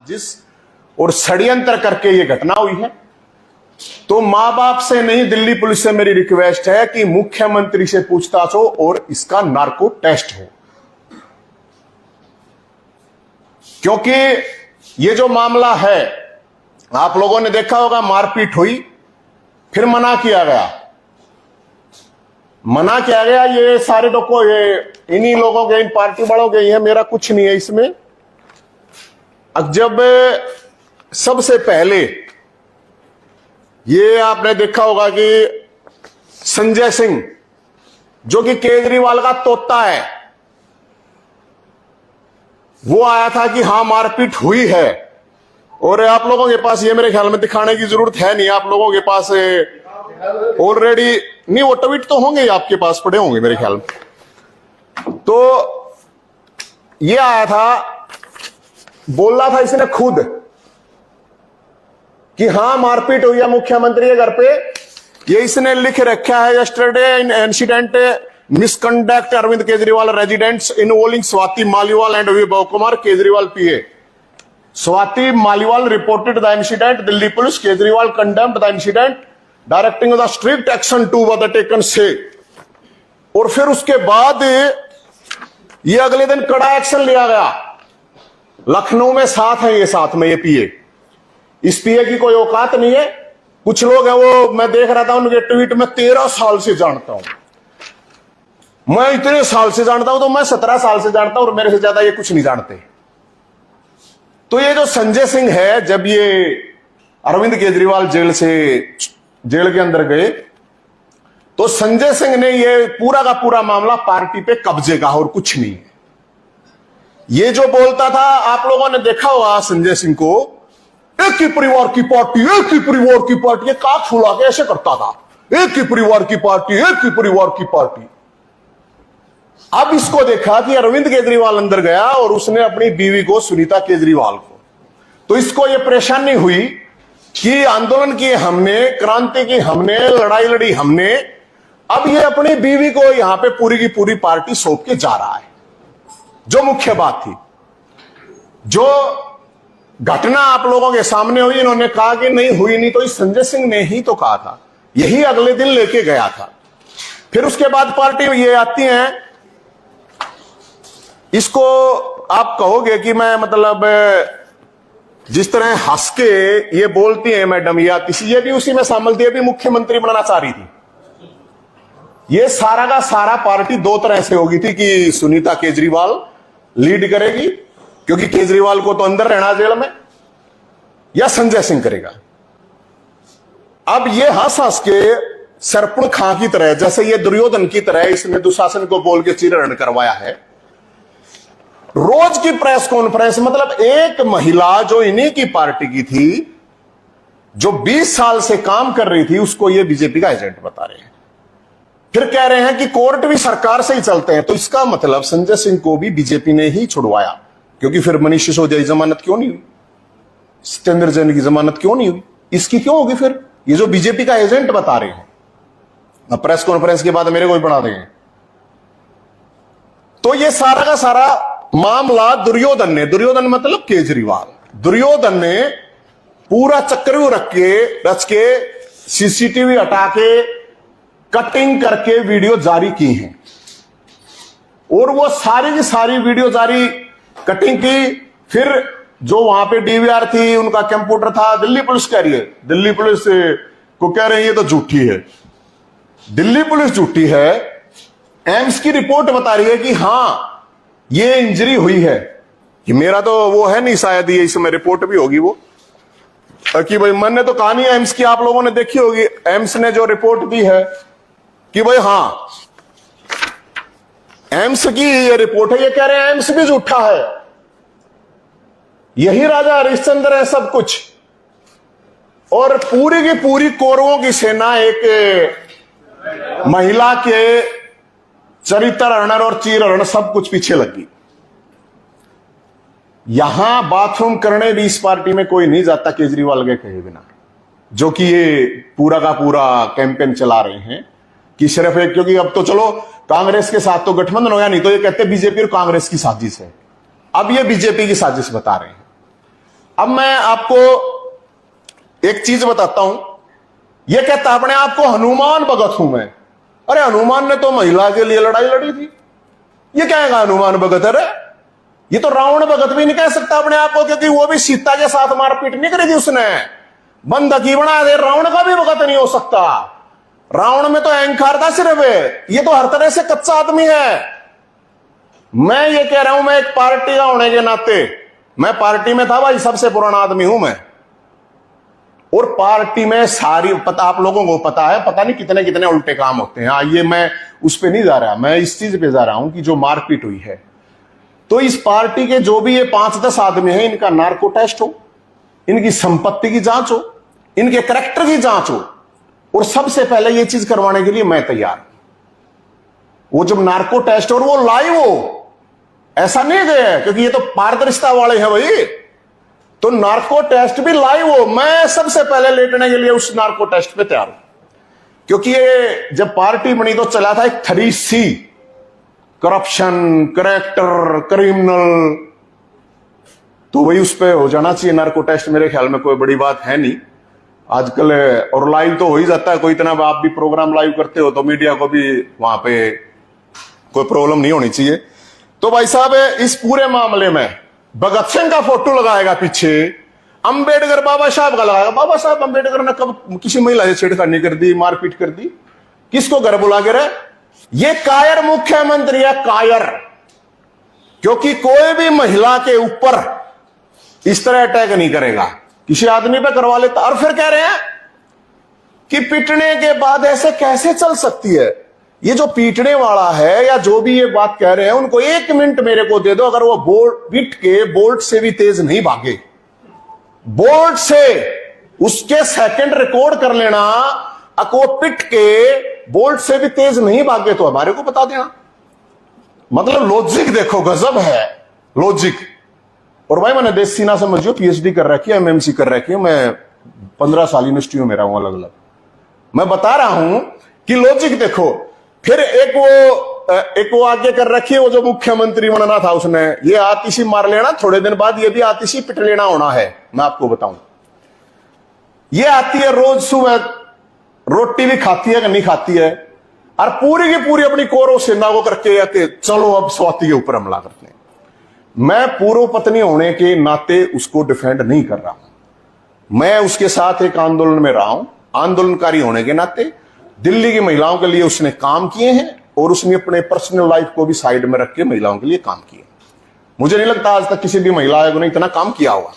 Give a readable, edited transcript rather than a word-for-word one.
जिस और षड्यंत्र करके ये घटना हुई है। तो मां बाप से नहीं, दिल्ली पुलिस से मेरी रिक्वेस्ट है कि मुख्यमंत्री से पूछताछ हो और इसका नार्को टेस्ट हो, क्योंकि ये जो मामला है आप लोगों ने देखा होगा, मारपीट हुई, फिर मना किया गया। ये सारे लोगों, ये इन्हीं लोगों के, इन पार्टी वालों के, ये मेरा कुछ नहीं है इसमें। अब जब सबसे पहले ये आपने देखा होगा कि संजय सिंह, जो कि केजरीवाल का तोता है, वो आया था कि हां मारपीट हुई है। और आप लोगों के पास ये मेरे ख्याल में दिखाने की जरूरत है नहीं, आप लोगों के पास ऑलरेडी नहीं, वो ट्वीट तो होंगे ही, आपके पास पड़े होंगे मेरे ख्याल में। तो ये आया था, बोल रहा था इसने खुद कि हां मारपीट हुई है मुख्यमंत्री के घर पे। ये इसने लिख रखा है, yesterday in incident misconduct Arvind Kejriwal residents involving Swati Maliwal and Vibhav Kumar Kejriwal PA. Swati Maliwal reported the incident, Delhi police, Kejriwal condemned the incident, directing the strict action to the taken से। और फिर उसके बाद ये अगले दिन कड़ा एक्शन लिया गया। लखनऊ में साथ है, ये साथ में ये पीए, इस पीए की कोई औकात नहीं है। कुछ लोग हैं, वो मैं देख रहा था उनके ट्वीट में, 13 साल से जानता हूं मैं, इतने साल से जानता हूं, तो मैं 17 साल से जानता हूं और मेरे से ज्यादा ये कुछ नहीं जानते। तो ये जो संजय सिंह है, जब ये अरविंद केजरीवाल जेल के अंदर गए, तो संजय सिंह ने ये पूरा का पूरा मामला पार्टी पे कब्जे का और कुछ नहीं है। ये जो बोलता था, आप लोगों ने देखा होगा संजय सिंह को, एक ही परिवार की पार्टी, एक ही परिवार की पार्टी, ये काक फुला के ऐसे करता था, एक ही परिवार की पार्टी, एक ही परिवार की पार्टी। अब इसको देखा कि अरविंद केजरीवाल अंदर गया और उसने अपनी बीवी को, सुनीता केजरीवाल को, तो इसको ये परेशानी हुई कि आंदोलन किए हमने, क्रांति की हमने, लड़ाई लड़ी हमने, अब ये अपनी बीवी को यहां पे पूरी की पूरी पार्टी सौंप के जा रहा है। जो मुख्य बात थी, जो घटना आप लोगों के सामने हुई, इन्होंने कहा कि नहीं हुई नहीं, तो इस संजय सिंह ने ही तो कहा था, यही अगले दिन लेके गया था। फिर उसके बाद पार्टी ये आती है, इसको आप कहोगे कि मैं मतलब जिस तरह हंस के ये बोलती है मैडम, या किसी, ये भी उसी में शामिल थी, भी मुख्यमंत्री बनाना चाह रही थी। ये सारा का सारा पार्टी दो तरह से होगी थी कि सुनीता केजरीवाल लीड करेगी, क्योंकि केजरीवाल को तो अंदर रहना जेल में, या संजय सिंह करेगा। अब ये हंस हंस के सरपुण खां की तरह, जैसे ये दुर्योधन की तरह, इसने दुशासन को बोल के चिरहरण करवाया है। रोज की प्रेस कॉन्फ्रेंस, मतलब एक महिला जो इन्हीं की पार्टी की थी, जो 20 साल से काम कर रही थी, उसको ये बीजेपी का एजेंट बता रहे हैं। फिर कह रहे हैं कि कोर्ट भी सरकार से ही चलते हैं, तो इसका मतलब संजय सिंह को भी बीजेपी ने ही छुड़वाया, क्योंकि फिर मनीष सिसोदिया की जमानत क्यों नहीं हुई, सत्येंद्र जैन की जमानत क्यों नहीं हुई, इसकी क्यों होगी फिर? ये जो बीजेपी का एजेंट बता रहे हैं, अब प्रेस कॉन्फ्रेंस के बाद मेरे को भी बना देंगे। तो ये सारा का सारा मामला दुर्योधन मतलब केजरीवाल, दुर्योधन ने पूरा चक्रव्यूह रच के सीसीटीवी हटा के कटिंग करके वीडियो जारी की है, और वो सारी की सारी वीडियो जारी कटिंग की। फिर जो वहां पे डीवीआर थी, उनका कंप्यूटर था, दिल्ली पुलिस कह रही है, दिल्ली पुलिस को कह रही है ये तो झूठी है, दिल्ली पुलिस झूठी है। एम्स की रिपोर्ट बता रही है कि हां ये इंजरी हुई है, कि मेरा तो वो है नहीं, शायद ये इसमें रिपोर्ट भी होगी वो, कि भाई मैंने तो कहानी एम्स की आप लोगों ने देखी होगी, एम्स ने जो रिपोर्ट दी है कि भाई हां एम्स की ये रिपोर्ट है, ये कह रहे हैं एम्स भी झूठा है, यही राजा हरिश्चंद्र है सब कुछ। और पूरी की पूरी कौरवों की सेना एक महिला के चरित्र हरण और चीर हरण सब कुछ पीछे लगी। यहां बाथरूम करने भी इस पार्टी में कोई नहीं जाता केजरीवाल के कहे बिना, जो कि ये पूरा का पूरा कैंपेन चला रहे हैं कि सिर्फ एक, क्योंकि अब तो चलो कांग्रेस के साथ तो गठबंधन हो गया, नहीं तो ये कहते बीजेपी और कांग्रेस की साजिश है, अब ये बीजेपी की साजिश बता रहे हैं। अब मैं आपको एक चीज बताता हूं। यह कहता अपने आप को हनुमान भगत हूं मैं। अरे हनुमान ने तो महिला के लिए लड़ाई लड़ी थी, ये क्या है हनुमान भगत? अरे ये तो रावण भगत भी नहीं कह सकता अपने आप को, क्योंकि वो भी सीता के साथ मारपीट नहीं करी थी उसने, बंदकी बना दे। रावण का भी भगत नहीं हो सकता। रावण में तो अहंकार था सिर्फ, ये तो हर तरह से कच्चा आदमी है। मैं ये कह रहा हूं, मैं एक पार्टी का होने के नाते, मैं पार्टी में था भाई, सबसे पुराना आदमी हूं मैं, और पार्टी में सारी पता, आप लोगों को पता है, पता नहीं कितने कितने उल्टे काम होते हैं। आइए मैं उस पे नहीं जा रहा, मैं इस चीज पे जा रहा हूं कि जो मारपीट हुई है, तो इस पार्टी के जो भी ये 5-10 आदमी हैं, इनका नार्को टेस्ट हो, इनकी संपत्ति की जांच हो, इनके कैरेक्टर की जांच हो, और सबसे पहले ये चीज करवाने के लिए मैं तैयार हूं। वो जब नार्को टेस्ट और वो लाइव हो, ऐसा नहीं गया, क्योंकि ये तो पारदर्शिता वाले हैं भाई, तो नार्को टेस्ट भी लाइव हो, मैं सबसे पहले लेटने के लिए उस नार्को टेस्ट पे तैयार हूं। क्योंकि ये जब पार्टी बनी तो चला था एक 3C, करप्शन, करेक्टर, क्रिमिनल, तो वही उस पे हो जाना चाहिए नार्को टेस्ट। मेरे ख्याल में कोई बड़ी बात है नहीं आजकल, और लाइव तो हो ही जाता है। कोई इतना आप भी प्रोग्राम लाइव करते हो तो मीडिया को भी वहां पे कोई प्रॉब्लम नहीं होनी चाहिए। तो भाई साहब इस पूरे मामले में भगत सिंह का फोटो लगाएगा पीछे, अंबेडकर बाबा साहब का लगाएगा। बाबा साहब अंबेडकर ने कब किसी महिला से छेड़खानी कर दी, मारपीट कर दी? किसको घर बुला के रहे? ये कायर मुख्यमंत्री है, कायर। क्योंकि कोई भी महिला के ऊपर इस तरह अटैक नहीं करेगा, किसी आदमी पे करवा लेता। और फिर कह रहे हैं कि पीटने के बाद ऐसे कैसे चल सकती है? ये जो पीटने वाला है या जो भी ये बात कह रहे हैं, उनको 1 मिनट मेरे को दे दो, अगर वो पीट के बोल्ट से भी तेज नहीं भागे, बोल्ट से उसके सेकंड रिकॉर्ड कर लेना, वो पिट के बोल्ट से भी तेज नहीं भागे तो हमारे को बता देना। मतलब लॉजिक देखो, गजब है लॉजिक। और भाई मैंने देसी ना समझियो, PhD कर रखी है, MMC कर रखी है, मैं 15 साल यूनिवर्सिटियों में रहा हूं अलग अलग। मैं बता रहा हूं कि लॉजिक देखो। फिर एक वो आगे कर रखी है, वो जो मुख्यमंत्री बनना था उसने, ये आतिशी मार लेना, थोड़े दिन बाद ये भी आतिशी पिट लेना होना है। मैं आपको बताऊं, ये आती है रोज सुबह, रोटी भी खाती है कि नहीं खाती है, और पूरी की पूरी अपनी कौरव सेना को करके चलो अब स्वाति के ऊपर हमला करते हैं। मैं पूर्व पत्नी होने के नाते उसको डिफेंड नहीं कर रहा हूं, मैं उसके साथ एक आंदोलन में रहा हूं। आंदोलनकारी होने के नाते दिल्ली की महिलाओं के लिए उसने काम किए हैं, और उसने अपने पर्सनल लाइफ को भी साइड में रख के महिलाओं के लिए काम किए। मुझे नहीं लगता आज तक किसी भी महिला आयोग ने इतना काम किया होगा।